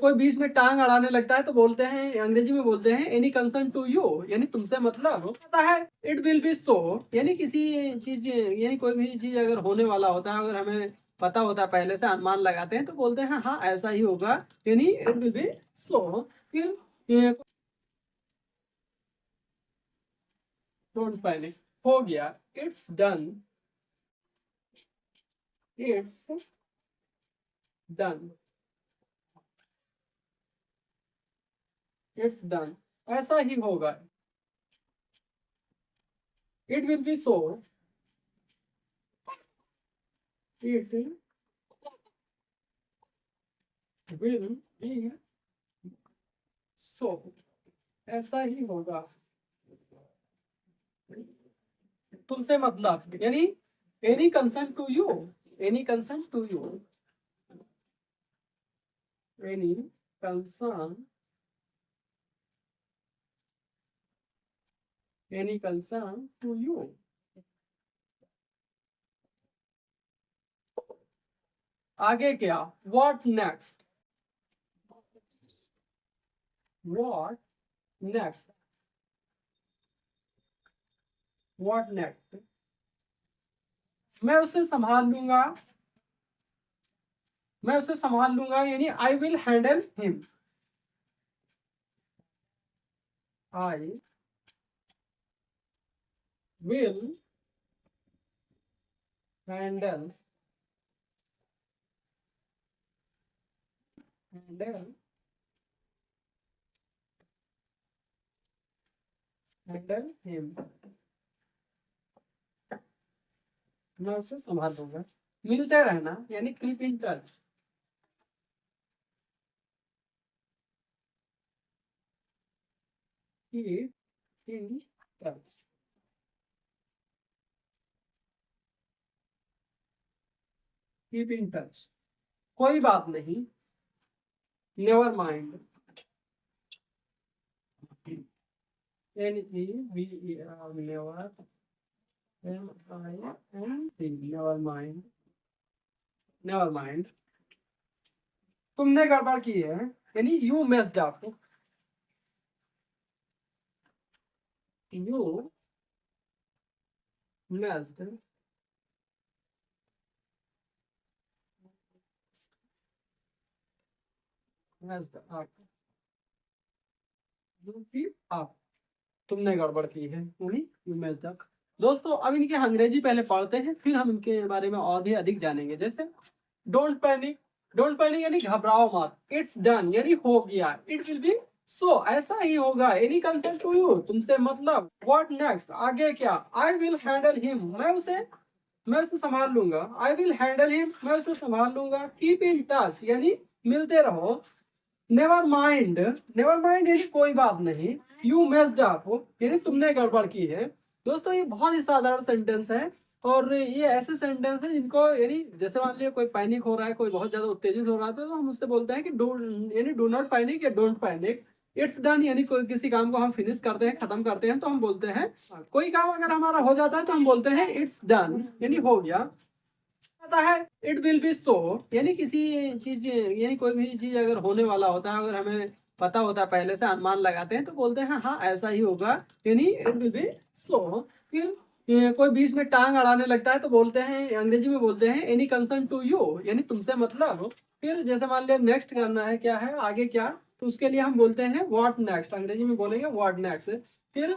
कोई बीच में टांग अड़ाने लगता है तो बोलते हैं, अंग्रेजी में बोलते हैं एनी कंसर्न टू यू, यानी तुमसे मतलब होता है। इट विल बी सो, यानी किसी चीज, यानी कोई भी चीज अगर होने वाला होता है, अगर हमें पता होता है, पहले से अनुमान लगाते हैं तो बोलते हैं हाँ ऐसा ही होगा, यानी इट विल बी सो। फिर डोंट पैनिक, हो गया, it's done, it's done, it's done, ऐसा ही होगा, it will be so, it will be so, ऐसा ही होगा, तुमसे मतलब, यानी any concern to you, any concern to you, any concern, any concern to you. आगे क्या, what next, what next, what next, मैं उसे संभाल लूंगा, मैं उसे संभाल लूंगा, यानी I will handle him, I will handle, handle, handle him, मैं उसे संभाल लूंगा। मिलते रहना, यानी keep in touch, keep in touch, keep in touch, कोई बात नहीं, never mind, never, never mind, never mind, तुमने गड़बड़ की है, यानी you messed up, you messed, messed up, you की अप, तुमने गड़बड़ की है, यानी यू मेस्ड अप। दोस्तों अब इनके अंग्रेजी पहले पढ़ते हैं, फिर हम इनके बारे में और भी अधिक जानेंगे। जैसे डोंट पैनिक, डोंट पैनिक यानी घबराओ मत, इट्स डन यानी हो गया, इट विल बी सो ऐसा ही होगा, एनी कंसर्न टू यू, तुमसे मतलब, व्हाट नेक्स्ट आगे क्या, आई विल हैंडल हिम, मैं उसे संभाल लूंगा, आई विल हैंडल हिम, मैं उसे संभाल लूंगा, कीप इन टच यानी मिलते रहो, नेवर माइंड, नेवर माइंड यानी कोई बात नहीं, यू मेस्ड अप यानी तुमने गड़बड़ की है। दोस्तों ये बहुत ही साधारण सेंटेंस है, और ये ऐसे सेंटेंस है जिनको, यानी जैसे मान लिया कोई पैनिक हो रहा है, कोई बहुत ज्यादा उत्तेजित हो रहा है, तो हम उससे बोलते हैं कि डू, यानी डू नॉट पैनिक या डोंट पैनिक। इट्स डन यानी कोई किसी काम को हम फिनिश करते हैं, खत्म करते हैं, तो हम बोलते हैं, कोई काम अगर हमारा हो जाता है तो हम बोलते हैं इट्स डन यानी हो गया। पता है, इट विल बी सो, यानी किसी चीज, यानी कोई भी चीज अगर होने वाला होता है, अगर हमें पता होता है, पहले से अनुमान लगाते हैं तो बोलते हैं हाँ ऐसा ही होगा, यानी इट विल बी सो। फिर कोई बीच में टांग अड़ाने लगता है तो बोलते हैं, अंग्रेजी में बोलते हैं एनी कंसर्न टू यू, यानी तुमसे मतलब। फिर जैसे मान लिया नेक्स्ट करना है, क्या है आगे क्या, तो उसके लिए हम बोलते हैं व्हाट नेक्स्ट, अंग्रेजी में बोलेंगे व्हाट नेक्स्ट। फिर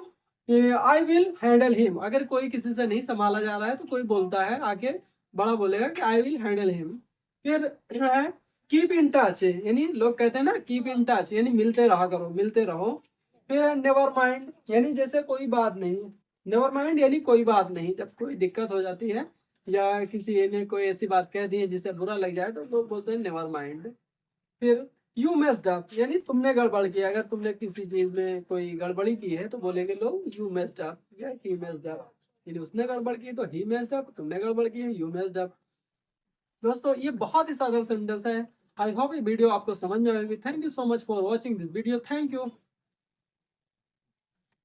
आई विल हैंडल हिम, अगर कोई किसी से नहीं संभाला जा रहा है तो कोई बोलता है आके, बड़ा बोलेगा कि आई विल हैंडल हिम। फिर जो है कीप इन टच, यानी लोग कहते हैं ना कीप इन टच, यानी मिलते रहा करो, मिलते रहो। फिर नेवर माइंड यानी जैसे कोई बात नहीं, नेवर माइंड यानी कोई बात नहीं, जब कोई दिक्कत हो जाती है या किसी ने कोई ऐसी बात कह दी है जिससे बुरा लग जाए तो लोग बोलते हैं नेवर माइंड। फिर यू मेस्ड अप यानी तुमने गड़बड़ किया, अगर तुमने किसी चीज में कोई गड़बड़ी की है तो बोलेंगे लोग यू मेस्ड अप या ही मेस्ड अप, यानी उसने गड़बड़ की तो ही मेस्ड अप, तुमने गड़बड़ की है यू मेस्ड अप। दोस्तों ये बहुत ही साधारण सेंटेंस है। आई होप ये वीडियो आपको समझ में आएगी। Thank you so much for watching this video, thank you.